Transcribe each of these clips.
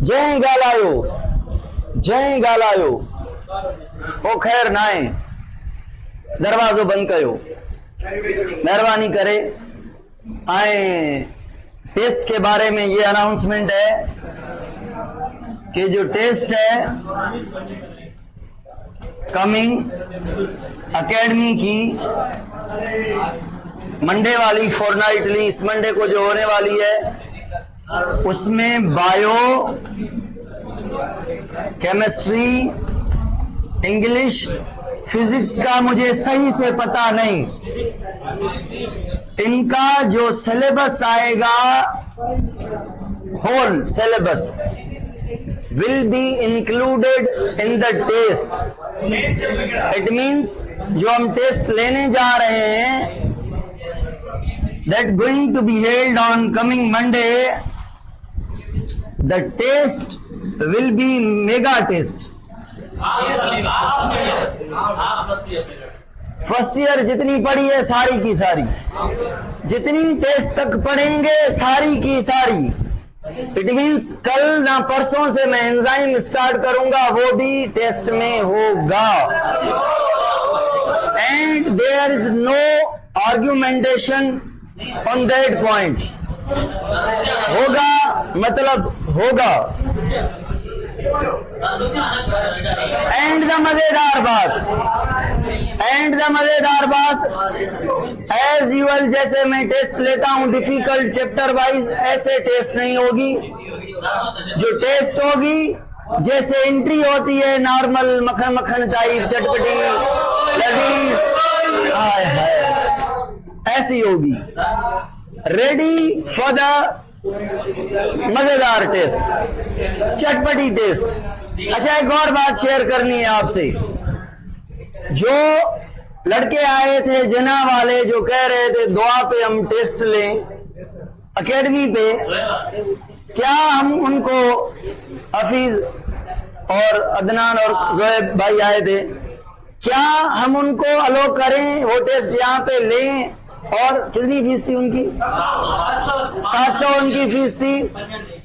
जय गालायो ओ खैर नाए दरवाजो बंद कयो मेहरबानी करे। आए टेस्ट के बारे में ये अनाउंसमेंट है कि जो टेस्ट है कमिंग एकेडमी की मंडे वाली फोर्टनाइटली, इस मंडे को जो होने वाली है, उसमें बायो, केमिस्ट्री, इंग्लिश, फिजिक्स का मुझे सही से पता नहीं, इनका जो सिलेबस आएगा, whole syllabus will be included in the test. It means जो हम टेस्ट लेने जा रहे हैं, that going to be held on coming Monday, the test will be mega test. First year जितनी पढ़ी है सारी की सारी, जितनी टेस्ट तक पढ़ेंगे सारी की सारी। इट मीन्स कल ना परसों से मैं एंजाइम स्टार्ट करूंगा, वो भी टेस्ट में होगा। And there is no argumentation on that point. होगा मतलब होगा। एंड द मजेदार बात, एज यूजुअल जैसे मैं टेस्ट लेता हूं डिफिकल्ट चैप्टर वाइज, ऐसे टेस्ट नहीं होगी। जो टेस्ट होगी जैसे एंट्री होती है नॉर्मल मक्खन मक्खन टाइप, चटपटी लजीज, ऐसी होगी। रेडी फॉर द मजेदार टेस्ट, चटपटी टेस्ट। अच्छा, एक और बात शेयर करनी है आपसे। जो लड़के आए थे जना वाले, जो कह रहे थे दुआ पे हम टेस्ट लें एकेडमी पे, क्या हम उनको, हफीज और अदनान और जोएब भाई आए थे, क्या हम उनको अलो करें वो टेस्ट यहाँ पे लें? और कितनी फीस थी उनकी? 700 उनकी फीस थी।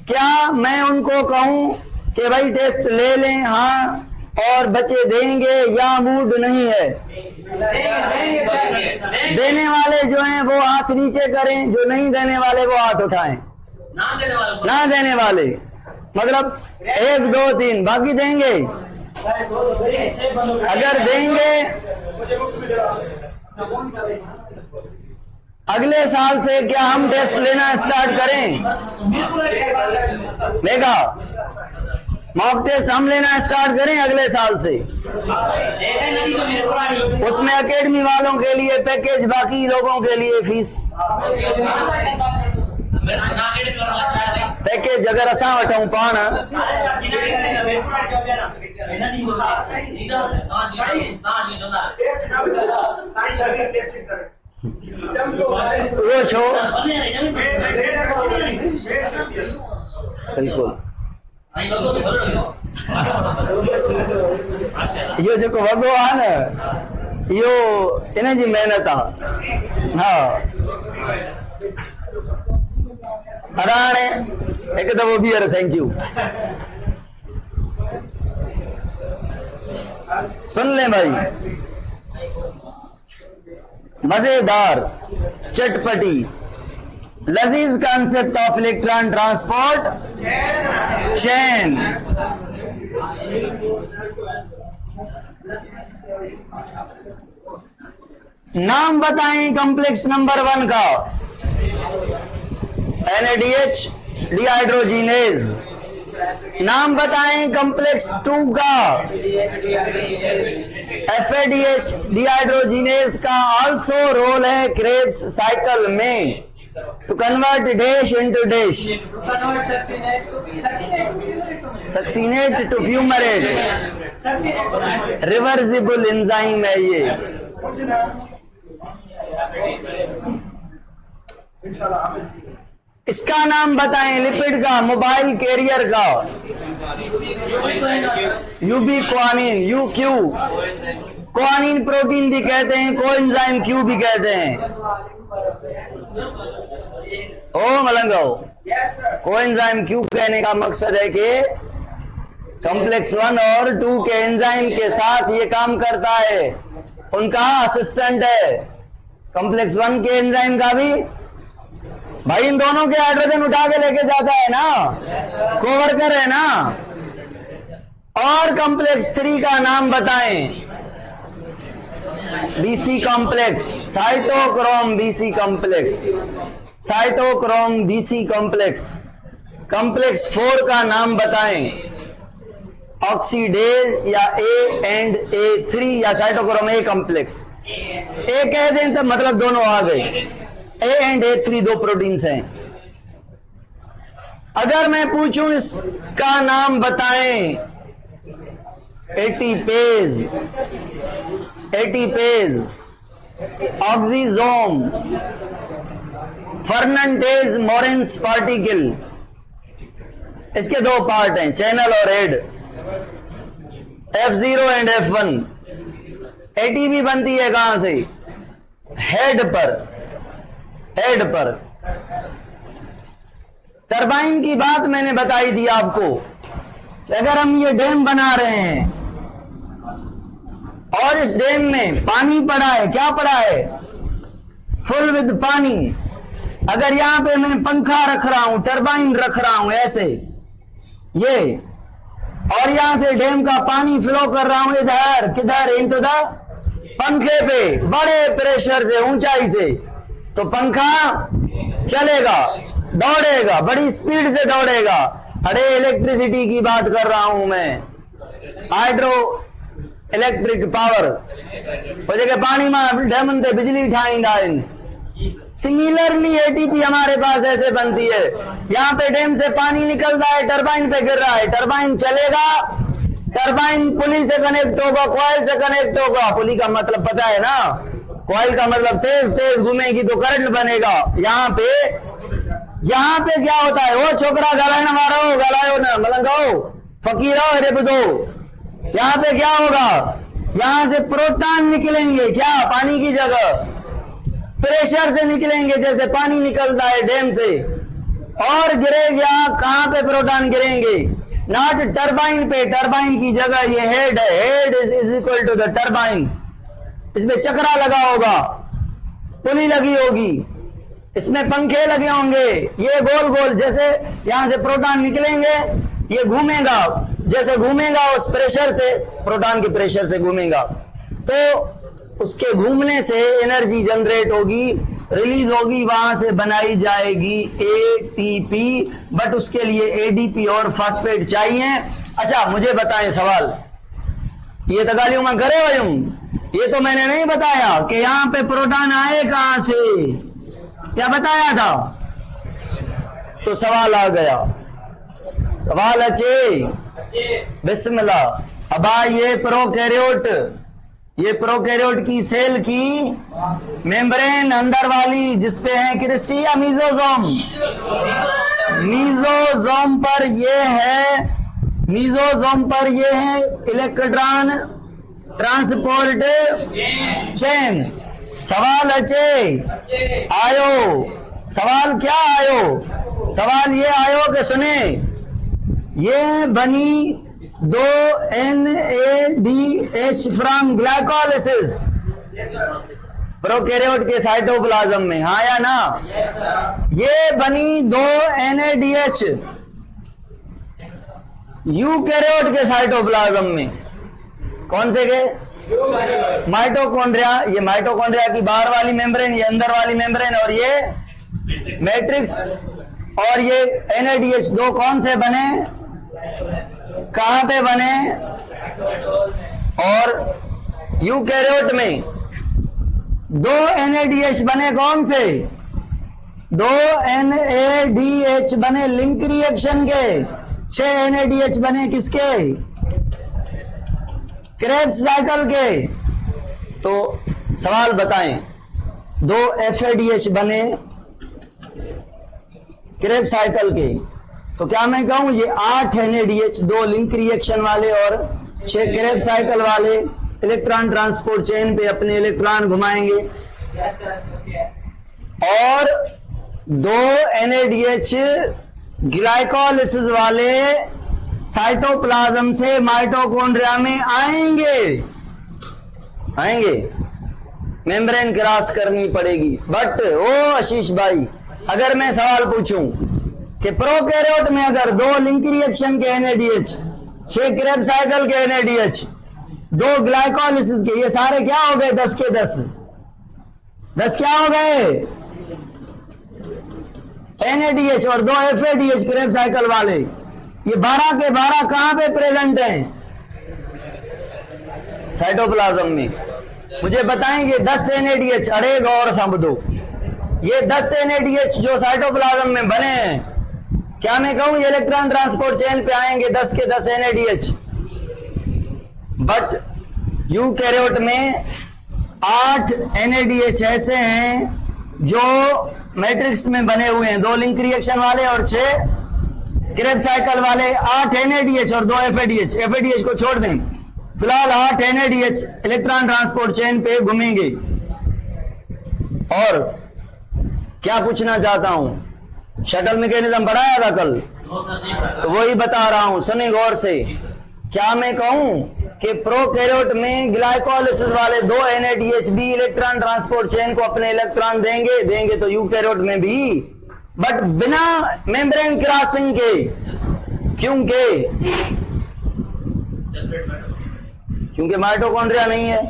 क्या मैं उनको कहूं कि भाई टेस्ट ले लें? हाँ, और बच्चे देंगे या मूड नहीं है? देने वाले जो हैं वो हाथ नीचे करें, जो नहीं देने वाले वो हाथ उठाएं। ना देने वाले मतलब 1 2 3, बाकी देंगे। अगर देंगे अगले साल से क्या हम टेस्ट लेना स्टार्ट करें? मेगा मॉक टेस्ट हम लेना स्टार्ट करें अगले साल से। उसमें एकेडमी वालों के लिए पैकेज, बाकी लोगों के लिए फीस। पैकेज अगर असां वठूं पाण, वो छो बिल्कुल इहो जेको वॻो आहे न, इहो इन जी महिनत आहे। हा, हाणे हिकु दफ़ो बीहर, थैंक यू। सुन ले भाई, मजेदार, चटपटी, लजीज concept of electron transport chain. नाम बताएं कॉम्प्लेक्स नंबर 1 का। NADH dehydrogenase. नाम बताएं कॉम्प्लेक्स 2 का। FADH डिहाइड्रोजिनेज का ऑल्सो रोल है क्रेब्स साइकिल में, to convert dash into dash, succinate to fumarate, reversible enzyme है ये। इसका नाम बताएं लिपिड का, मोबाइल कैरियर का। यूबीक्वानिन, UQ, क्वानिन प्रोटीन भी कहते हैं, कोएंजाइम Q भी कहते हैं। ओ मलंगो, कोएंजाइम क्यों कहने का मकसद है कि कॉम्प्लेक्स 1 और 2 के एंजाइम के साथ ये काम करता है, उनका असिस्टेंट है। कॉम्प्लेक्स 1 के एंजाइम का भी भाई इन दोनों के हाइड्रोजन उठा के लेके जाता है ना, कोवर्कर है ना। और कॉम्प्लेक्स 3 का नाम बताएं। BC complex, cytochrome BC complex, cytochrome BC complex. Complex 4 का नाम बताएं। ऑक्सीडेज या A&A3 या साइटोक्रोम ए कॉम्प्लेक्स। ए कह दें तो मतलब दोनों आ गए। A&A3 दो प्रोटीन्स हैं। अगर मैं पूछूं इसका नाम बताएं, ATPase, ATPase, oxysome, Fernandez Moran particle. इसके दो पार्ट हैं, चैनल और head, F0 and F1। ATP बनती है कहां से? हेड पर, हेड पर। टरबाइन की बात मैंने बताई दी आपको कि अगर हम ये डैम बना रहे हैं और इस डैम में पानी पड़ा है, क्या पड़ा है? फुल विद पानी। अगर यहां पे मैं पंखा रख रहा हूं, टरबाइन रख रहा हूं ऐसे ये, और यहां से डैम का पानी फ्लो कर रहा हूं इधर, किधर? इनटू द पंखे पे, बड़े प्रेशर से, ऊंचाई से, तो पंखा चलेगा, दौड़ेगा, बड़ी स्पीड से दौड़ेगा। अरे इलेक्ट्रिसिटी की बात कर रहा हूं मैं, हाइड्रो इलेक्ट्रिक पावर। वो जगह पानी में डैमन से बिजली ठाईंदा। सिमिलरली एटीपी हमारे पास ऐसे बनती है। यहाँ पे डैम से पानी निकलता है, टरबाइन पे गिर रहा है, टरबाइन चलेगा, टरबाइन पुली से कनेक्ट होगा, कॉइल से कनेक्ट होगा। पुली का मतलब पता है ना, कॉइल का मतलब तेज तेज घूमेगी तो करंट बनेगा। यहाँ पे क्या होता है? वो छोकरा गलाए ना मारो, गलायो ना मलंगाओ, फकीरो अरे बुदो। यहाँ पे क्या होगा? यहां से प्रोटॉन निकलेंगे, क्या? पानी की जगह प्रेशर से निकलेंगे, जैसे पानी निकलता है डैम से, और गिरेगा कहां पे? प्रोटॉन गिरेंगे, नॉट टरबाइन पे। टरबाइन की जगह ये हेड है, head is equal to the turbine. इसमें चक्रा लगा होगा, पुली लगी होगी, इसमें पंखे लगे होंगे, ये गोल गोल, जैसे यहां से प्रोटॉन निकलेंगे, ये घूमेगा, जैसे घूमेगा उस प्रेशर से, प्रोटॉन के प्रेशर से घूमेगा, तो उसके घूमने से एनर्जी जनरेट होगी, रिलीज होगी, वहां से बनाई जाएगी एटीपी। बट उसके लिए एडीपी और फास्फेट चाहिए। अच्छा मुझे बताएं सवाल, ये तो गालियों में करे वयुम, ये तो मैंने नहीं बताया कि यहां पे प्रोटॉन आए कहां से, क्या बताया था? तो सवाल आ गया, सवाल अच्छे, बिस्मिल्लाह। अब ये प्रोकैरियोट की सेल की मेम्ब्रेन अंदर वाली, जिसपे है क्रिस्टी या मीजोजोम? मीजोजोम पर ये है, मीजोजोम पर ये है इलेक्ट्रॉन ट्रांसपोर्ट चेन। सवाल अच्छे आयो, सवाल क्या आयो? सवाल ये आयो कि सुने, ये बनी 2 NADH फ्रॉम ग्लाइकोलिसिस प्रोकैरियोट के साइटोप्लाज्म में, हाँ या ना? ये बनी 2 NADH यूकैरियोट के साइटोप्लाज्म में। कौन से के? माइटोकॉन्ड्रिया। ये माइटोकॉन्ड्रिया की बाहर वाली मेम्ब्रेन, ये अंदर वाली मेम्ब्रेन, और ये मैट्रिक्स। और ये NADH दो कौन से बने, कहां पे बने? और यूकैरियोट में 2 NADH बने, कौन से? 2 NADH बने लिंक रिएक्शन के। 6 NADH बने किसके? क्रेब्स साइकिल के। तो सवाल बताएं, 2 FADH बने क्रेब्स साइकिल के, तो क्या मैं कहूं ये 8 NADH, 2 लिंक रिएक्शन वाले और 6 क्रेब्स साइकिल वाले इलेक्ट्रॉन ट्रांसपोर्ट चेन पे अपने इलेक्ट्रॉन घुमाएंगे। और दो NADH ग्लाइकोलिसिस वाले साइटोप्लाज्म से माइटोकॉन्ड्रिया में आएंगे, मेम्ब्रेन क्रॉस करनी पड़ेगी। बट ओ आशीष भाई, अगर मैं सवाल पूछूं कि प्रोकैरियोट में अगर दो लिंक रिएक्शन के NADH, 6 क्रेब्स साइकिल के NADH, 2 ग्लाइकोलिसिस के, ये सारे क्या हो गए? 10 के 10 क्या हो गए? NADH और 2 FADH क्रेब साइकिल वाले, ये 12 के 12 कहां पे प्रेजेंट हैं? साइटोप्लाज्म में। मुझे बताएंगे 10 NADH, अरे गौर समझो, ये 10 NADH जो साइटोप्लाज्म में बने हैं, क्या मैं कहूं ये इलेक्ट्रॉन ट्रांसपोर्ट चेन पे आएंगे 10 के 10 NADH। बट यूकैरियोट में 8 NADH ऐसे हैं जो मैट्रिक्स में बने हुए हैं, 2 लिंक रिएक्शन वाले और 6 क्रेब साइकिल वाले। 8 NADH और 2 FADH, FADH को छोड़ दें, फिलहाल 8 NADH इलेक्ट्रॉन ट्रांसपोर्ट चेन पे घूमेंगे। और क्या पूछना चाहता हूं, शटल मैकेनिज्म पढ़ाया था कल, तो वही बता रहा हूं, सुनिए गौर से। क्या मैं कहूं कि प्रोकैरियोट में ग्लाइकोलिसिस वाले 2 NADH भी इलेक्ट्रॉन ट्रांसपोर्ट चेन को अपने इलेक्ट्रॉन देंगे तो यूकैरियोट में भी, बट बिना मेम्ब्रेन क्रॉसिंग के। क्योंकि माइटोकॉन्ड्रिया नहीं है।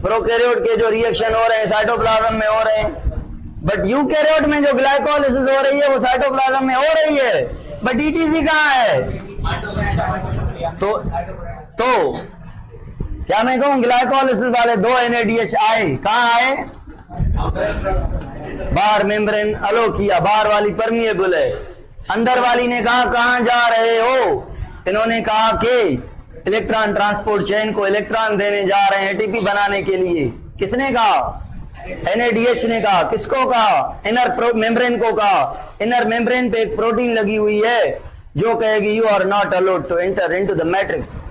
प्रोकैरियोट के जो रिएक्शन हो रहे हैं साइटोप्लाज्म में हो रहे हैं, बट यूकैरियोट में जो ग्लाइकोलिसिस हो रही है वो साइटोप्लाज्म में हो रही है, बट ETC कहां है? तो क्या मैं कहूं ग्लाइकोलिसिस वाले 2 NADH आए, कहां आए? बाहर मेम्ब्रेन अलो किया, बाहर वाली परमिएबल है, अंदर वाली ने कहा कहां जा रहे हो? इन्होंने कहा कि इलेक्ट्रॉन ट्रांसपोर्ट चेन को इलेक्ट्रॉन देने जा रहे हैं ATP बनाने के लिए। किसने कहा? NADH ने कहा। किसको कहा? इनर मेम्ब्रेन को कहा। इनर मेम्ब्रेन पे एक प्रोटीन लगी हुई है जो कहेगी you are not allowed to enter into the matrix.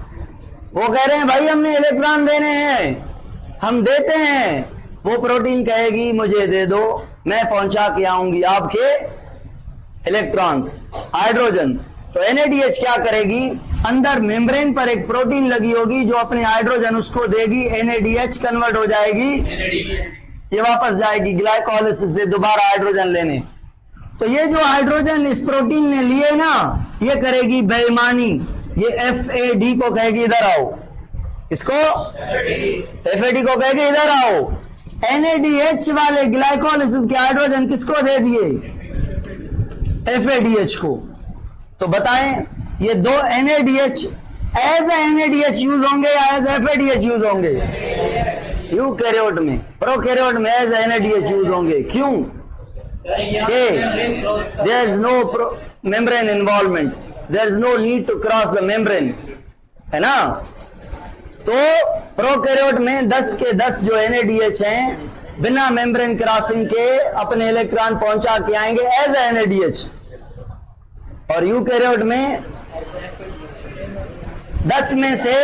वो कह रहे हैं भाई हमने इलेक्ट्रॉन देने हैं, हम देते हैं। वो प्रोटीन कहेगी मुझे दे दो, मैं पहुंचा के आऊंगी आपके इलेक्ट्रॉन्स, हाइड्रोजन। तो NADH क्या करेगी? अंदर मेम्ब्रेन पर एक प्रोटीन लगी होगी जो अपने हाइड्रोजन उसको देगी, NADH कन्वर्ट हो जाएगी, ये वापस जाएगी ग्लाइकोलिसिस से दोबारा हाइड्रोजन लेने। तो ये जो हाइड्रोजन इस प्रोटीन ने लिए ना, ये करेगी बेईमानी, ये FAD को कहेगी इधर आओ, इसको FAD को कहेगी इधर आओ। NADH वाले ग्लाइकोलिसिस के हाइड्रोजन किसको दे दिए? FADH को। तो बताएं ये 2 NADH एज NADH यूज होंगे या एज FADH यूज होंगे? यूकैरियोट में, प्रोकैरियोट में एज NADH यूज होंगे। क्यों? There is no membrane involvement, there is no need to cross the membrane, है ना। तो प्रोकैरियोट में 10 के 10 जो NADH हैं बिना मेम्ब्रेन क्रॉसिंग के अपने इलेक्ट्रॉन पहुंचा के आएंगे एज NADH। और यूकैरियोट में 10 में से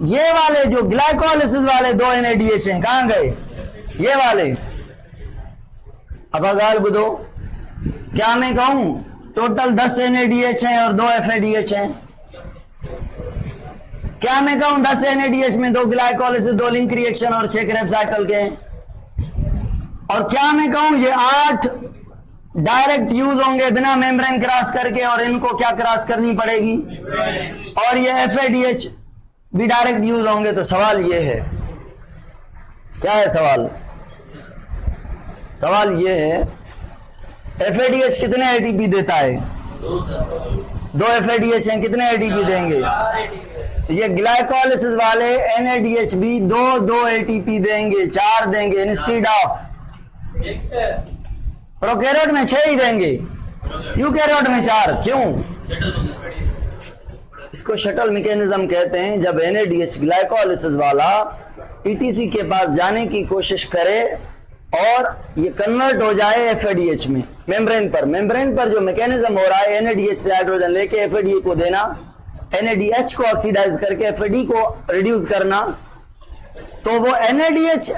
ये वाले जो ग्लाइकोलिसिस वाले 2 NADH हैं कहां गए? ये वाले। अब अगर बुझो, क्या मैं कहूं टोटल 10 NADH हैं और 2 FADH हैं? क्या मैं कहूं 10 NADH में 2 ग्लाइकोलिसिस, 2 लिंक रिएक्शन और 6 क्रेब साइकिल के हैं? और क्या मैं कहूं ये 8 डायरेक्ट यूज होंगे बिना मेम्ब्रेन क्रॉस करके, और इनको क्या क्रॉस करनी पड़ेगी? और ये FADH भी डायरेक्ट यूज होंगे। तो सवाल ये है, क्या है सवाल? सवाल ये है FADH कितने ATP देता है? 2 FADH हैं, कितने ATP देंगे? ये ग्लाइकोलिसिस वाले NADH भी 2 ATP देंगे, 4 देंगे इंस्टेड ऑफ। प्रोकैरियोट में 6 ही देंगे, यूकैरियोट में 4। क्यों? इसको शटल मैकेनिज्म कहते हैं। जब NADH ग्लाइकोलिसिस वाला ETC के पास जाने की कोशिश करे और ये कन्वर्ट हो जाए FADH में, मेम्ब्रेन पर जो मैकेनिज्म हो रहा है NADH से हाइड्रोजन लेके FAD को देना, NADH को ऑक्सीडाइज करके FAD को रिड्यूस करना, तो वो NADH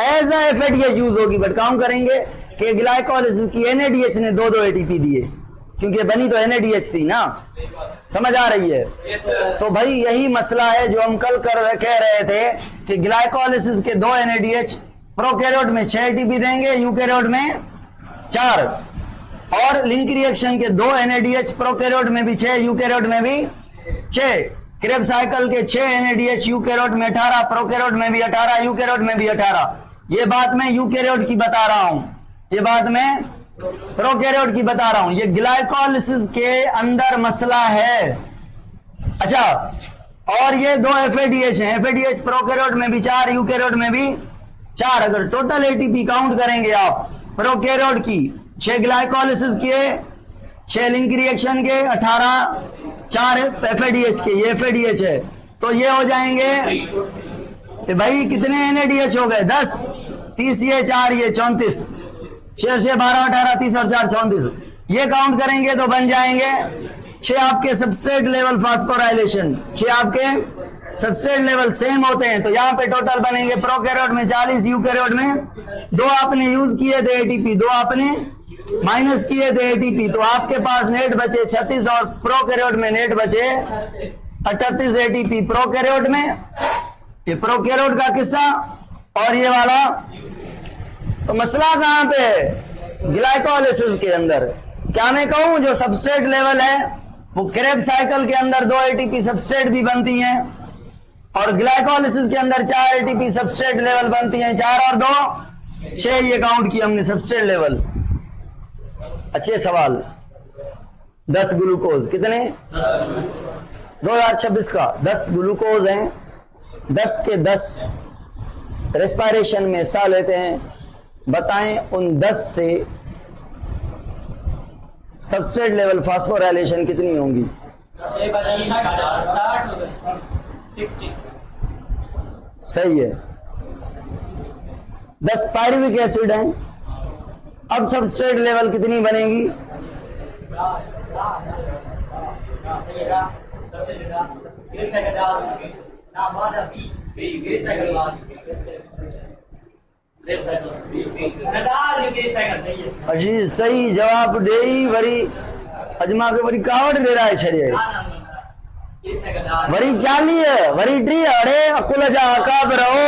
एज FADH यूज होगी। बट काम करेंगे कि ग्लाइकोलिसिस की NADH ने 2-2 ATP दिए, क्योंकि बनी तो NADH थी ना। समझ आ रही है? तो भाई यही मसला है जो हम कल कह रहे थे कि ग्लाइकोलिसिस के 2 NADH प्रोकैरियोट में 6 ATP देंगे, यूकैरियोट में 4, और लिंक रिएक्शन के 2 NADH प्रोकैरियोट में भी 6, यूकैरियोट में भी 6, क्रेब साइकिल के 6 NADH यूकैरियोट में 18, प्रोकैरियोट में भी 18, यूकैरियोट में भी 18। ये बात मैं यूकैरियोट की बता रहा हूं, ये बात मैं प्रोकैरियोट की बता रहा हूं। ये ग्लाइकोलिसिस के अंदर मसला है। अच्छा, और ये 2 FADH हैं, FADH प्रोकैरियोट में भी 4, यूकैरियोट में भी 4। अगर टोटल ATP काउंट करेंगे आप प्रोकैरियोट की, 6 ग्लाइकोलिसिस के, 6 लिंक रिएक्शन के, 18, 4 FADH के, ये FADH है, तो ये हो जाएंगे तो भाई कितने NADH हो गए? 10, 30 ये 4 ये 34, 6 से 12 18, 30 और 4 34। ये काउंट करेंगे तो बन जाएंगे 6 आपके सबस्ट्रेट लेवल फास्फोराइलेशन, 6 आपके सबस्ट्रेट लेवल सेम होते हैं, तो यहाँ पे टोटल बनेंगे प्रोकैरियोट में 40, यूकैरियोट में 2 आपने यूज किए थे ATP, 2 आपने माइनस किए थे ATP, तो आपके पास नेट बचे 36 और प्रोकैरियोट में नेट बचे 38 ATP प्रोकैरियोट में। ये प्रोकैरियोट का किस्सा और ये वाला। तो मसला कहां पे है? ग्लाइकोलिसिस के अंदर। क्या मैं कहूं जो सबस्ट्रेट लेवल है वो क्रेब साइकिल के अंदर 2 ATP सबस्ट्रेट भी बनती हैं, और ग्लाइकोलिसिस के अंदर 4 ATP सबस्ट्रेट लेवल बनती हैं, 4 और 2 6, ये काउंट किया हमने सबस्ट्रेट लेवल। अच्छे सवाल। 10 ग्लूकोज कितने? 2026 का 10 ग्लूकोज हैं, 10 के 10 रेस्पिरेशन में सांस लेते हैं। बताएं उन 10 से सबस्ट्रेट लेवल फास्फोराइलेशन कितनी होंगी? 60। सही है। 10 पायरुविक एसिड हैं, अब सबस्ट्रेट लेवल कितनी बनेगी? अजी सही जवाब दे वरी अजमा के वरी कावड़ दे रहा है छे वरी 40 वरी 3। अरे अकुल जा अकाब रहो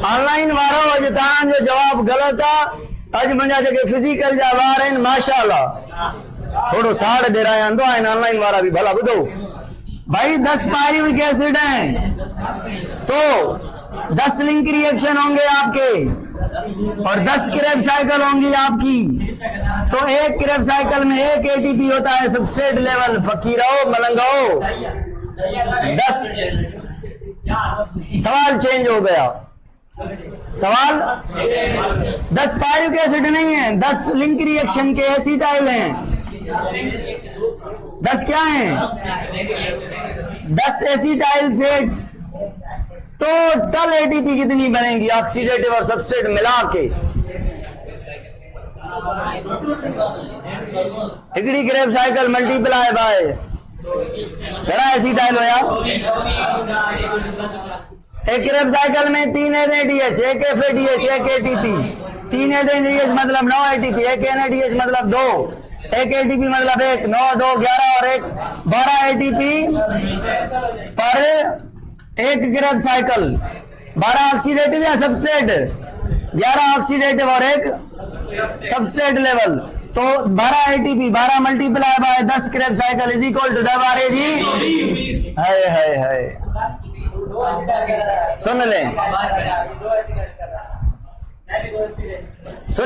ऑनलाइन वारो अज तां जो जवाब गलत आ। अज मुंहिंजा जेके फिजिकल जा वार आहिनि माशाअल्लाह थोड़ो साड़ ॾेराया आंदो आहिनि ऑनलाइन वारा भी। भला ॿुधो भाई 10 पायरुविक एसिड हैं तो 10 लिंक रिएक्शन होंगे आपके और 10 क्रेब साइकिल होंगी आपकी। तो एक क्रेब साइकिल में 1 ATP होता है सबस्ट्रेट लेवल। फकीरो मलंगाओ 10। सवाल चेंज हो गया। सवाल 10 पायरुविक एसिड नहीं है, 10 लिंक रिएक्शन के एसिटाइल हैं। 10 क्या हैं? 10 एसिटाइल से टोटल ATP कितनी बनेगी ऑक्सीडेटिव और सबस्ट्रेट मिला के? हिकड़ी क्रेब साइकिल मल्टीप्लाई बाय घड़ा एसिटाइल होया। एक क्रेब साइकिल में 3 NADH, 1 FADH, 1 ATP। 3 NADH मतलब 9 ATP, 1 NADH मतलब 2, 1 ATP मतलब 1, 9 2 11 और 1 12 ATP पर एक क्रेब साइकिल। 12 ऑक्सीडेटिव या सबस्ट्रेट? 11 ऑक्सीडेटिव और 1 सबस्ट्रेट लेवल। तो 12 ATP 12 multiply by 10 Krebs cycle is equal to डबारे जी। है सुन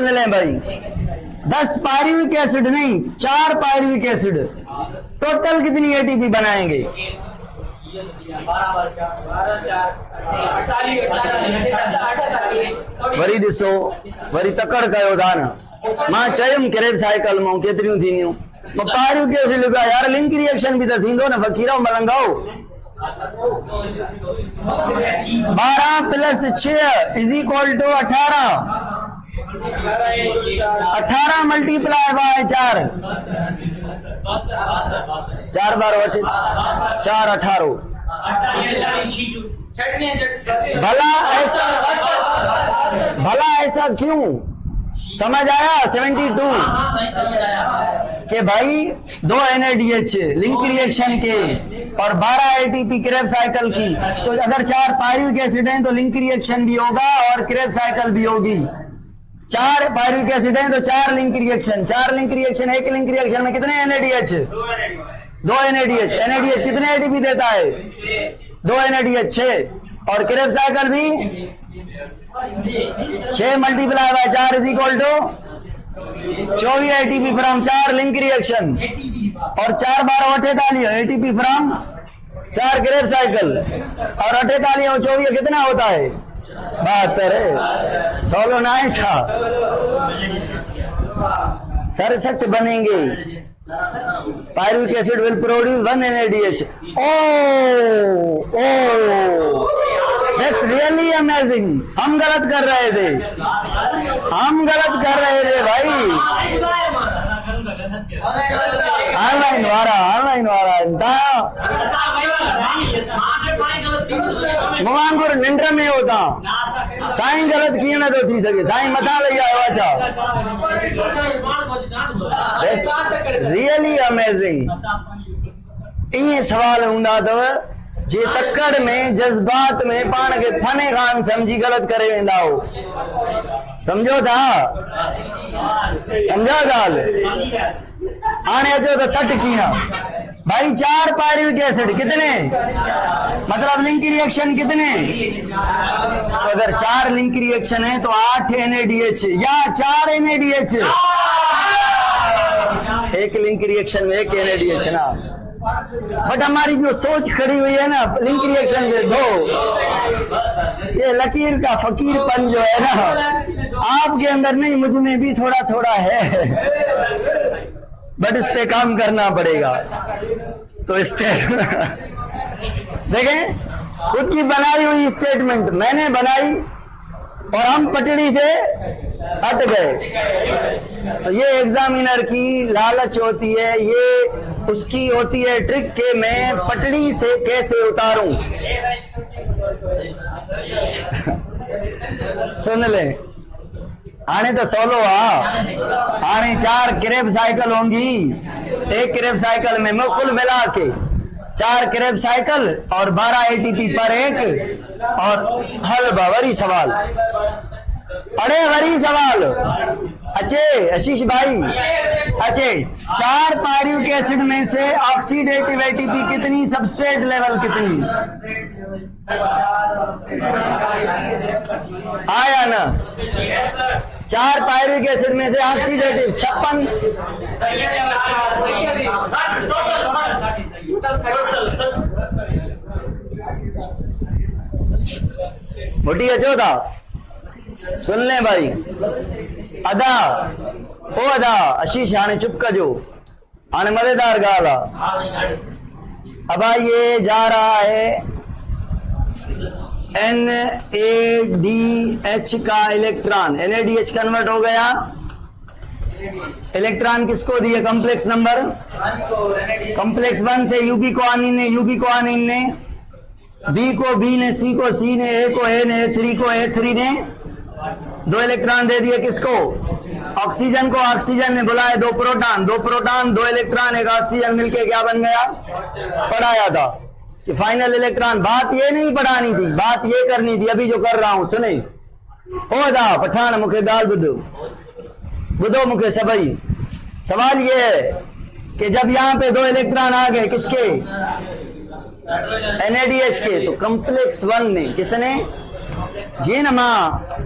लें भाई 10 पायरुविक एसिड नहीं 4 पायरुविक एसिड टोटल कितनी ATP बनाएंगे? वरी ॾिसो वरी तकड़ कयो दान। मां चयुमि क्रेब साइकिल मां केतिरियूं थींदियूं पायरुविक एसिड का यार लिंक रिएक्शन भी तो थींदो न फकीरो मलंगाओ। 12 plus 6 is equal to 18। 18 multiply by 4 4 बार 4 18। भला ऐसा क्यों? समझ आया? 72 कि भाई 2 NADH लिंक रिएक्शन के और 12 ATP क्रेब्स साइकिल की, तो अगर 4 पायरुविक एसिड हैं तो लिंक रिएक्शन भी होगा और क्रेब्स साइकिल भी होगी। 4 पायरुविक एसिड हैं तो 4 लिंक रिएक्शन, 4 लिंक रिएक्शन, एक लिंक रिएक्शन में कितने NADH? 2 NADH। NADH कितने ATP देता है? 2 NADH 6, और क्रेब्स साइकिल भी 6 multiply by 4 is equal to 24 ATP from 4 link reaction, और 4 बार 48 ATP फ्रॉम 4 क्रेब्स साइकिल, और 48 और 24 कितना होता है? 72 है। 16 9 67 बनेंगे। Pyruvic acid will produce 1 NADH। That's really amazing. हम गलत कर रहे थे, हम गलत कर रहे थे भाई। ऑनलाइन वारा मुंगुर निंड में होता साईं गलत कीअं नथो थी सघे? साईं मथां लही आयो। अच्छा, दैट्स रियली अमेजिंग। इहे सवाल हूंदा अथव जे तकड़ में जज्बात में पाण खे फने खान समझी गलत करे वेंदा हो। समझो था? समझा ॻाल्हि? हाणे अचो त सट कीअं भाई? 4 पायरुविक एसिड कितने, मतलब लिंक रिएक्शन कितने? तो अगर 4 लिंक रिएक्शन है तो 8 NADH या 4 NADH। एक लिंक रिएक्शन में 1 NADH ना, बट हमारी जो सोच खड़ी हुई है ना लिंक रिएक्शन में 2, ये लकीर का फकीरपन जो है ना आपके अंदर नहीं, मुझ में भी थोड़ा थोड़ा है, बट इस पे काम करना पड़ेगा। तो देखें, खुद की बनाई हुई स्टेटमेंट मैंने बनाई और हम पटड़ी से हट गए। तो ये एग्जामिनर की लालच होती है, ये उसकी होती है ट्रिक के मैं पटड़ी से कैसे उतारूं। सुन ले, आने तो सोलो आने 4 क्रेब साइकिल होंगी। एक क्रेब साइकिल में कुल मिला के 4 क्रेब साइकिल और 12 ATP पर एक, और हल वरी सवाल। अरे वरी सवाल अच्छे आशीष भाई, अच्छे 4 पायरुविक एसिड में से ऑक्सीडेटिव ATP कितनी, सबस्ट्रेट लेवल कितनी? आया ना? 4 पायरुविक एसिड में से ऑक्सीडेटिव 56। मोटी अचो था, सुन ले भाई। अदा ओ अदा आशीष हाणे चुप कजो, हाणे मजेदार गाल आ। अब ये जा रहा है NADH का इलेक्ट्रॉन, NADH कन्वर्ट हो गया। इलेक्ट्रॉन किसको दिए? कॉम्प्लेक्स नंबर कॉम्प्लेक्स 1 से यूबी को आनीन ने, बी को बी ने, सी को सी ने, ए को ए ने, A3 को A3 ने 2 इलेक्ट्रॉन दे दिए। किसको? ऑक्सीजन को ऑक्सीजन ने बुलाए 2 प्रोटॉन, 2 इलेक्ट्रॉन, 1 ऑक्सीजन मिलके क्या बन गया? पढ़ाया था कि फाइनल इलेक्ट्रॉन। बात ये नहीं पढ़ानी थी, बात ये करनी थी, अभी जो कर रहा हूं सुने। ओ दा पठान मुखे गाल बुधो मुखे सबई। सवाल ये है कि जब यहाँ पे 2 इलेक्ट्रॉन आ गए, किसके? NADH के, तो कॉम्प्लेक्स 1 ने, किसने? जी न मां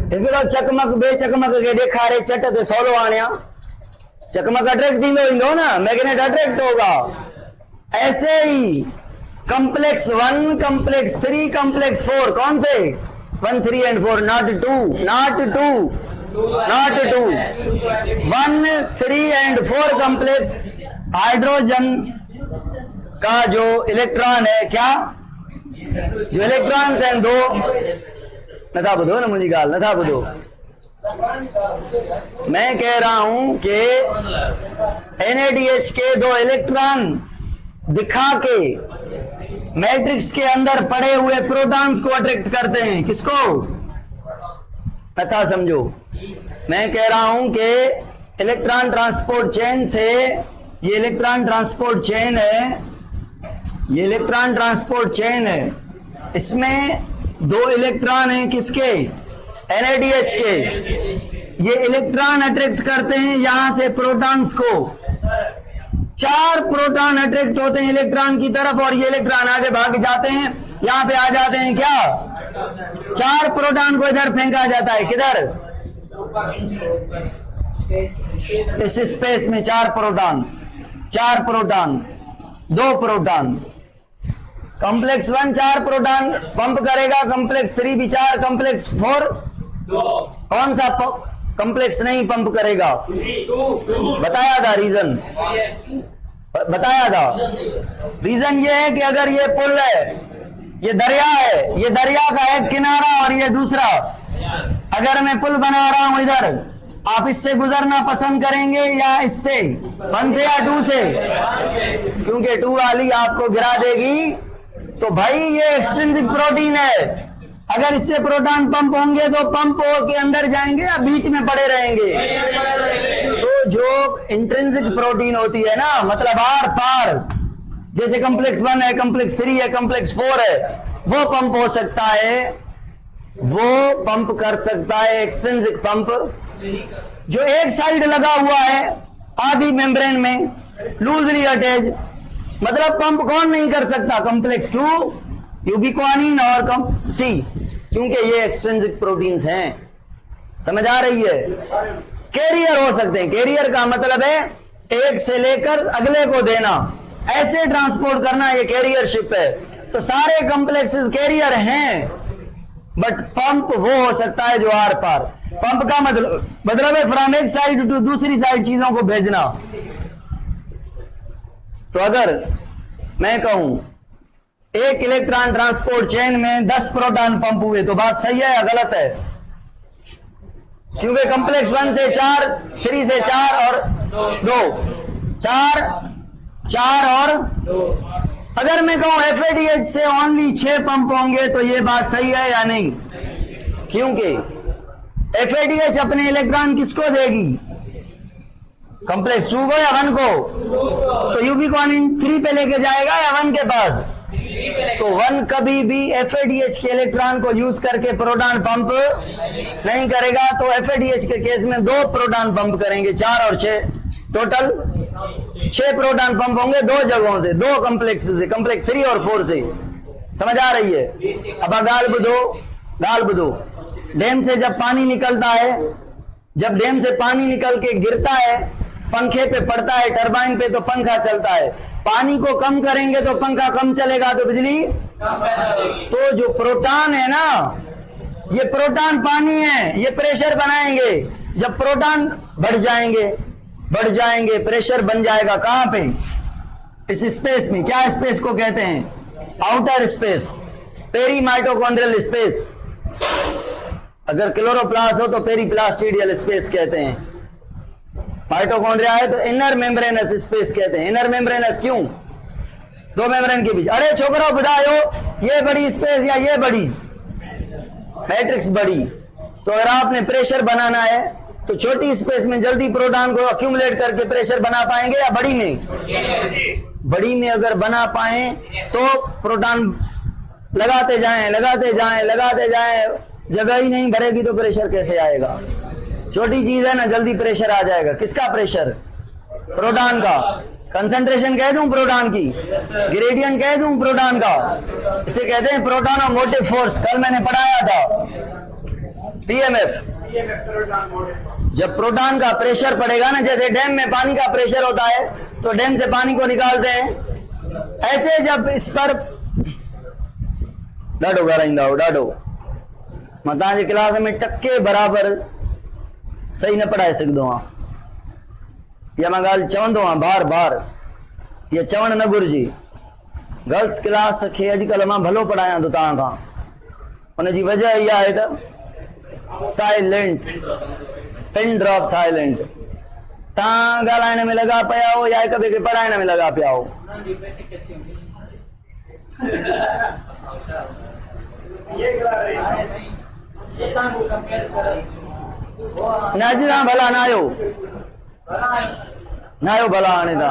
हिकिड़ो चकमक बे चकमक के ॾेखारे चट ते सोलो आणिया, चकमक अट्रैक्ट थींदो ईंदो ना, मैग्नेट अट्रैक्ट होगा। ऐसे ही कॉम्प्लेक्स 1, कॉम्प्लेक्स 3, कॉम्प्लेक्स 4, कौन से? 1, 3 and 4, not 2, 1, 3 and 4 complex hydrogen का जो इलेक्ट्रॉन है, क्या जो इलेक्ट्रॉन्स हैं 2, नथा बुधो ना मुझी गाल, नथा बुधो। मैं कह रहा हूं कि NADH के 2 इलेक्ट्रॉन दिखा के मैट्रिक्स के अंदर पड़े हुए प्रोटॉन्स को अट्रैक्ट करते हैं। किसको? नथा समझो। मैं कह रहा हूं कि इलेक्ट्रॉन ट्रांसपोर्ट चेन से, ये इलेक्ट्रॉन ट्रांसपोर्ट चेन है, ये इलेक्ट्रॉन ट्रांसपोर्ट चेन है, इसमें 2 इलेक्ट्रॉन हैं किसके? NADH के। ये इलेक्ट्रॉन अट्रैक्ट करते हैं यहां से प्रोटॉन्स को। 4 प्रोटॉन अट्रैक्ट होते हैं इलेक्ट्रॉन की तरफ और ये इलेक्ट्रॉन आगे भाग जाते हैं, यहां पे आ जाते हैं। क्या 4 प्रोटॉन को इधर फेंका जाता है, किधर? इस स्पेस में 4 proton, 2 proton. Complex 1 4 proton pump करेगा, कॉम्प्लेक्स 3 भी 4, कॉम्प्लेक्स 4 कौन सा कॉम्प्लेक्स नहीं पंप करेगा? बताया था रीजन, बताया था। रीजन ये है कि अगर ये पुल है, ये दरिया है, ये दरिया का एक किनारा और ये दूसरा, अगर मैं पुल बना रहा हूं इधर, आप इससे गुजरना पसंद करेंगे या इससे? 1 से या 2 से? क्योंकि 2 वाली आपको गिरा देगी। तो भाई ये एक्सट्रिंसिक प्रोटीन है, अगर इससे प्रोटॉन पंप होंगे तो पंप के अंदर जाएंगे या बीच में पड़े रहेंगे? तो जो इंट्रिंसिक प्रोटीन होती है ना, मतलब आर पार, जैसे कॉम्प्लेक्स 1 है, कॉम्प्लेक्स 3 है, कॉम्प्लेक्स 4 है, वो पंप हो सकता है, वो पंप कर सकता है एक्सट्रिंसिक पंप। जो एक साइड लगा हुआ है आधी मेम्ब्रेन में, लूजली अटैच, मतलब पंप कौन नहीं कर सकता? कॉम्प्लेक्स 2, यूबिक्वानिन और सी, क्योंकि ये एक्सट्रिंसिक प्रोटीन्स हैं। समझ आ रही है? कैरियर हो सकते हैं, कैरियर का मतलब है एक से लेकर अगले को देना, ऐसे ट्रांसपोर्ट करना, ये कैरियरशिप है। तो सारे कॉम्प्लेक्सेस कैरियर हैं, बट पंप वो हो सकता है जो आर पार। पंप का मतलब है फ्रॉम एक साइड टू दूसरी साइड चीजों को भेजना। तो अगर मैं कहूं एक इलेक्ट्रॉन ट्रांसपोर्ट चेन में 10 प्रोटॉन पंप हुए, तो बात सही है या गलत है? क्योंकि कॉम्प्लेक्स 1 से 4, 3 से 4 और 2, 4 और 2। अगर मैं कहूं FADH से ओनली 6 पंप होंगे, तो ये बात सही है या नहीं? क्योंकि FADH अपने इलेक्ट्रॉन किसको देगी? कॉम्प्लेक्स 2 को या 1 को? तो यूबिक्वानिन 3 पे लेके जाएगा या 1 के पास? तो 1 कभी भी FADH के इलेक्ट्रॉन को यूज करके प्रोटॉन पंप नहीं करेगा। तो FADH के केस में 2 प्रोटॉन पंप करेंगे, 4 और 6, टोटल 6 प्रोटॉन पंप होंगे 2 जगहों से, 2 कॉम्प्लेक्स से, कॉम्प्लेक्स 3 और 4 से। समझ आ रही है? अब गाल बुदो, डैम से जब पानी निकलता है, जब डैम से पानी निकल के गिरता है, पंखे पे पड़ता है, टरबाइन पे, तो पंखा चलता है। पानी को कम करेंगे तो पंखा कम चलेगा, तो बिजली। तो जो प्रोटॉन है ना, ये प्रोटॉन पानी है, ये प्रेशर बनाएंगे। जब प्रोटॉन बढ़ जाएंगे, प्रेशर बन जाएगा। कहां पे? इस स्पेस में। क्या स्पेस को कहते हैं? Outer space, peri mitochondrial space. अगर क्लोरोप्लास्ट हो तो पेरीप्लास्टिडियल स्पेस कहते हैं। माइटोकॉन्ड्रिया है तो इनर मेम्ब्रेनस स्पेस कहते हैं। इनर मेम्ब्रेनस क्यों? 2 मेम्ब्रेन के बीच। अरे छोकरा बताओ, ये बड़ी स्पेस या ये बड़ी? मैट्रिक्स बड़ी। तो अगर आपने प्रेशर बनाना है तो छोटी स्पेस में जल्दी प्रोटॉन को अक्यूमुलेट करके प्रेशर बना पाएंगे या बड़ी में? बड़ी में अगर बना पाए तो प्रोटॉन लगाते जाएं, जगह ही नहीं भरेगी तो प्रेशर कैसे आएगा? छोटी चीज है ना, जल्दी प्रेशर आ जाएगा। किसका प्रेशर? प्रोटॉन का। कंसंट्रेशन कह दूं प्रोटॉन की, ग्रेडियंट कह दूं प्रोटॉन का, इसे कहते हैं प्रोटॉन और मोटिव फोर्स। कल मैंने पढ़ाया था PMF। जब प्रोटॉन का प्रेशर पड़ेगा ना, जैसे डैम में पानी का प्रेशर होता है तो डैम से पानी को निकालते हैं, ऐसे जब इस पर डाडो मता जी क्लास में टक्के बराबर सही न पढ़ाए सघंदो आहियां, या मां ॻाल्हि चवंदो आहियां बार बार, इहा चवण न घुरिजे। गर्ल्स क्लास खे अॼुकल्ह मां भलो पढ़ायां थो तव्हां खां, हुनजी वजह इहा आहे त साइलेंट, पिन ड्रॉप साइलेंट। तव्हां ॻाल्हाइण में लॻा पिया हो या हिक ॿिए खे पढ़ाइण में लॻा पिया हो? नाजिदा भला नायो नायो भला आने दा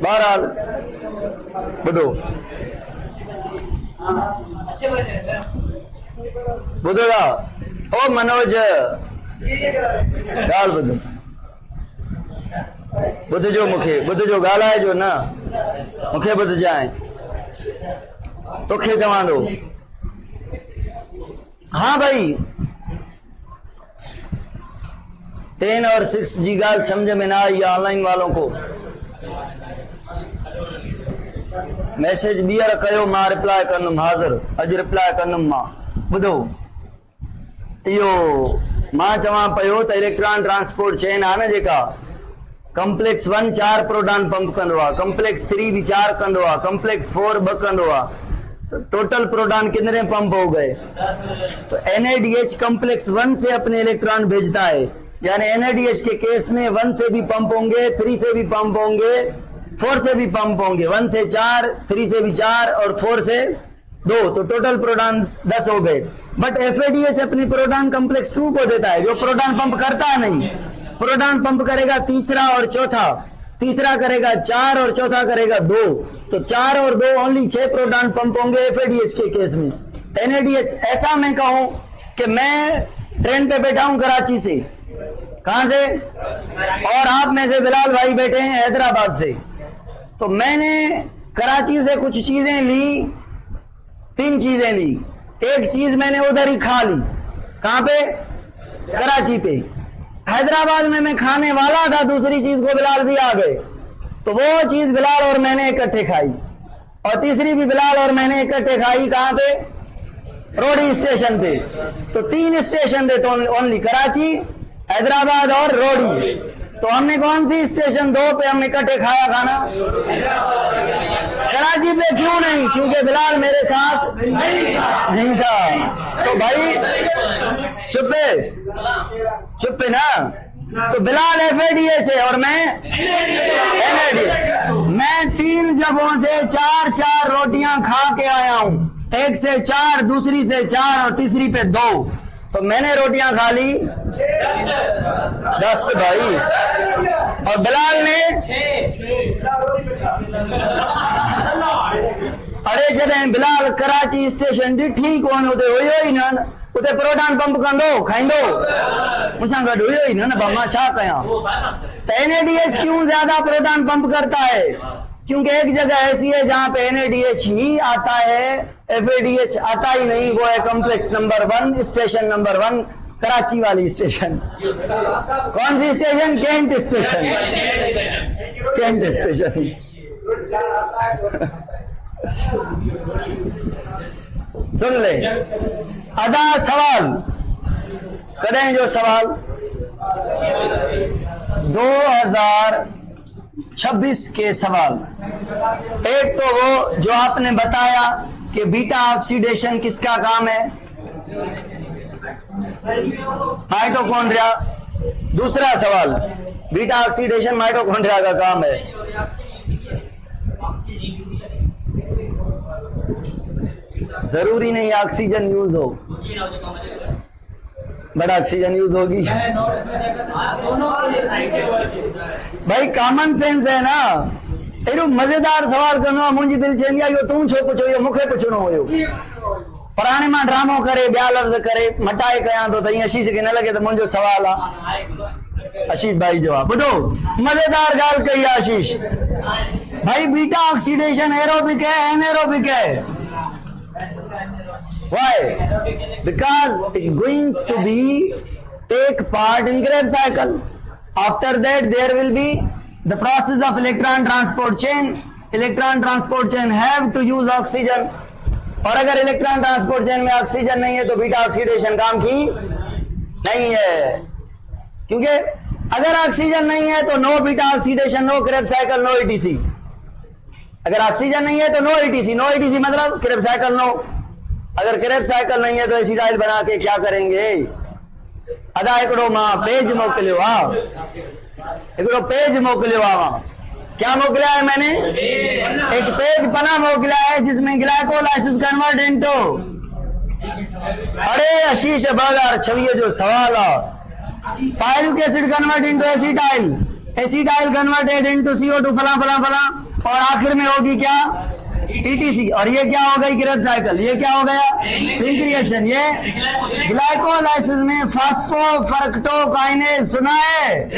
बहरहाल ॿुधो ॿुधो था ओ मनोज ॻाल्हि ॿुधो ॿुधजो मूंखे ॿुधजो ॻाल्हाइजो न मूंखे ॿुधजांइ तोखे चवां थो हाँ भाई 10 और 6 जी ॻाल्हि समझ में ना आई ऑनलाइन वालों को मैसेज ॿीहर कयो मां रिप्लाई कंदुमि हाज़िर अॼु रिप्लाई कंदुमि मां ॿुधो इहो मां चवां पियो त इलेक्ट्रॉन ट्रांसपोर्ट चेन आहे न जेका कॉम्प्लेक्स 1 4 प्रोटॉन पंप कंदो आहे कॉम्प्लेक्स 3 भी 4 कंदो आहे कॉम्प्लेक्स 4 2 कंदो आहे तो टोटल प्रोटॉन कितने पंप हो गए तो NADH कॉम्प्लेक्स 1 से अपने इलेक्ट्रॉन भेजता है यानी NADH के केस में 1 से भी पंप होंगे 3 से भी पंप होंगे 4 से भी पंप होंगे 1 से 4 3 से भी 4 और 4 से 2 तो टोटल प्रोटॉन 10 हो गए बट FADH अपनी प्रोटॉन कॉम्प्लेक्स 2 को देता है जो प्रोटॉन पंप करता नहीं प्रोटॉन पंप करेगा तीसरा और चौथा तीसरा करेगा 4 और चौथा करेगा 2 तो 4 और 2 ओनली 6 प्रोटॉन पंप होंगे FADH के केस में NADH ऐसा मैं कहूं कि मैं ट्रेन पे बैठा हूं कराची से कहां से और आप में से बिलाल भाई बैठे हैं हैदराबाद से तो मैंने कराची से कुछ चीजें ली 3 चीजें ली एक चीज मैंने उधर ही खा ली कहां पे कराची पे हैदराबाद में मैं खाने वाला था दूसरी चीज को बिलाल भी आ गए तो वो चीज बिलाल और मैंने इकट्ठे खाई और तीसरी भी बिलाल और मैंने इकट्ठे खाई कहां पे रोडी स्टेशन पे तो 3 स्टेशन थे तो ओनली कराची हैदराबाद और रोडी तो हमने कौन सी स्टेशन 2 पे हम इकट्ठे खाया खाना कराची पे क्यों नहीं क्योंकि बिलाल मेरे साथ नहीं था तो भाई चुप है ना तो बिलाल FADH है और मैं NADH मैं 3 जगहों से 4 रोटियां खा के आया हूं एक से 4 दूसरी से 4 और तीसरी पे 2 तो मैंने रोटियां खा ली 10 भाई और बिलाल ने अरे जॾहिं बिलाल कराची स्टेशन ॾिठी कोन उते हुयो ई न उते प्रोटॉन पंप कंदो खाईंदो मूंसां गॾु हुयो ई न मां छा कयां तो NADH क्यों ज्यादा प्रोटॉन पंप करता है क्योंकि एक जगह ऐसी है जहां पे NADH ही आता है FADH आता ही नहीं वो है complex number 1 station number 1 Karachi वाली स्टेशन कौन सी स्टेशन कैंट स्टेशन सुन ले अदा सवाल करें जो सवाल 2026 के सवाल एक तो वो जो आपने बताया कि बीटा ऑक्सीडेशन किसका काम है माइटोकॉन्ड्रिया दूसरा सवाल बीटा ऑक्सीडेशन माइटोकॉन्ड्रिया का काम है जरूरी नहीं ऑक्सीजन यूज हो बड़ा ऑक्सीजन यूज होगी भाई कॉमन सेंस है ना एडो मजेदार सवाल करनो मुंजी दिल चेंदी आयो तू छो पुछो यो मुखे पुछनो होयो पुराने मां ड्रामो करे ब्या लफ्ज करे मटाए कया तो तई आशीष के न लगे तो मुंजो सवाल आ आशीष भाई जवाब बुधो मजेदार गाल कही आशीष भाई बीटा ऑक्सीडेशन एरोबिक है एनारोबिक है Why? Because it going to be take part in Krebs cycle. After that, there will be the process of electron transport chain. Electron transport chain have to use oxygen. और अगर electron transport chain में oxygen नहीं है तो beta oxidation काम की नहीं है क्योंकि अगर ऑक्सीजन नहीं है तो no beta oxidation no Krebs cycle no ETC अगर ऑक्सीजन नहीं है तो नो ETC मतलब Krebs साइकिल नो अगर Krebs साइकिल नहीं है तो एसिडाइल बना के क्या करेंगे अदा एकड़ो मां पेज मोकलियो आ एकड़ो पेज मोकलियो आ क्या मोकला है मैंने? एक पेज बना मोकला है जिसमें ग्लाइकोलाइसिस कन्वर्ट इनटू, अरे आशीष बगर छविए जो सवाल है, pyruvic acid convert into acetyl, acetyl converted into CO2 फला फला फला, और आखिर में होगी क्या? ETC। और ये क्या हो गई? Krebs cycle. ये क्या हो गया? Link reaction. ये ग्लाइकोलाइसिस में फास्फोफरक्टोकाइनेज सुना है?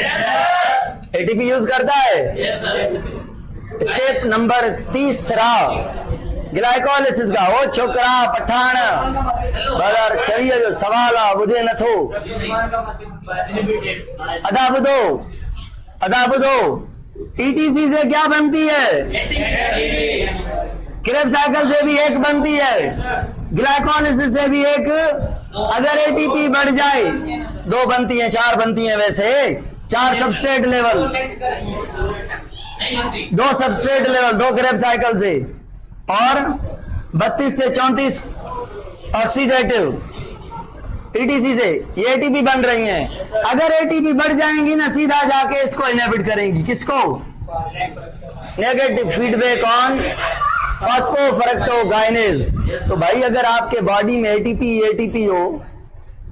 ATP यूज करता है। स्टेप नंबर 3 ग्लाइकोलाइसिस का। वो छोकरा पठान बगर चलिए जो सवाल है बुधे न थो, अदा बुधो ETC से क्या बनती है? क्रेब्स साइकिल से भी एक बनती है, ग्लाइकोलाइसिस से भी एक। अगर ATP बढ़ जाए 2 बनती है, 4 बनती है वैसे, 4 substrate level, 2 substrate level 2 Krebs cycle से, और 32 से 34 ऑक्सीडेटिव ETC से ये ATP बन रही हैं। अगर ATP बढ़ जाएंगी ना, सीधा जाके इसको इनहिबिट करेंगी। किसको? Negative feedback on phosphofructokinase. तो भाई अगर आपके बॉडी में ATP हो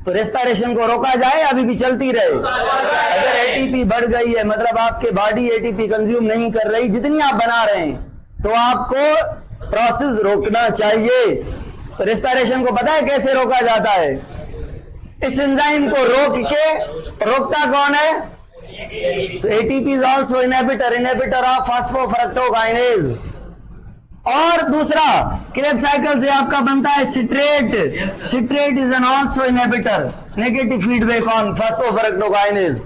तो रेस्पिरेशन को रोका जाए, अभी भी चलती रहे। अगर ATP बढ़ गई है मतलब आपके बॉडी ATP कंज्यूम नहीं कर रही, जितनी आप बना रहे हैं, तो आपको प्रोसेस रोकना चाहिए। तो रेस्पिरेशन को पता है कैसे रोका जाता है? इस एंजाइम को रोकता कौन है? तो ATP is also inhibitor of phosphofructokinase. और दूसरा, क्रेब्स साइकिल से आपका बनता है citrate. Citrate is an also inhibitor, negative feedback on phosphofructokinase.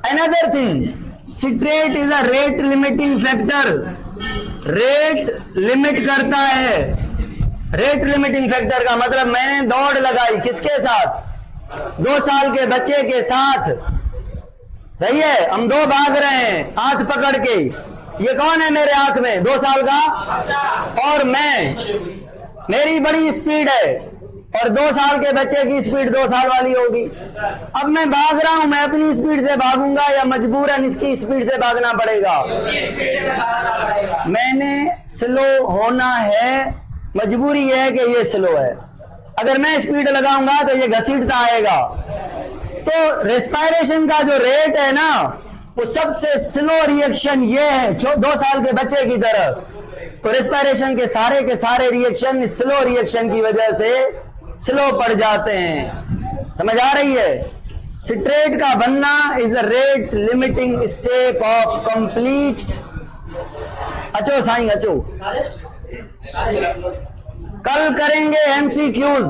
Another thing, citrate is a rate limiting factor, rate limit करता है। रेट लिमिटिंग फैक्टर का मतलब मैंने दौड़ लगाई किसके साथ? 2 साल के बच्चे के साथ। सही है, हम 2 भाग रहे हैं हाथ पकड़ के। ये कौन है मेरे हाथ में? 2 साल का, और मेरी बड़ी स्पीड है, और 2 साल के बच्चे की स्पीड 2 साल वाली होगी। अब मैं भाग रहा हूं, मैं अपनी स्पीड से भागूंगा या मजबूरन इसकी स्पीड से भागना पड़ेगा? मैंने स्लो होना है, मजबूरी है कि ये स्लो है। अगर मैं स्पीड लगाऊंगा तो ये घसीटता आएगा। तो रेस्पिरेशन का जो रेट है ना, वो सबसे स्लो रिएक्शन ये है, 2 साल के बच्चे की तरह। तो रेस्पिरेशन के सारे रिएक्शन स्लो रिएक्शन की वजह से स्लो पड़ जाते हैं। समझ आ रही है? सिट्रेट का बनना is a rate limiting step of complete. अचो साईं अचो, कल करेंगे MCQs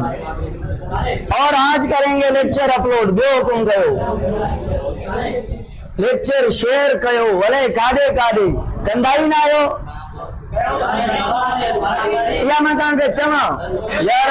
और आज करेंगे लेक्चर अपलोड। बो हुकुम कयो, लेक्चर शेयर कयो, भले काॾे कंदा ई न आहियो। या मैं तव्हांखे चवां यार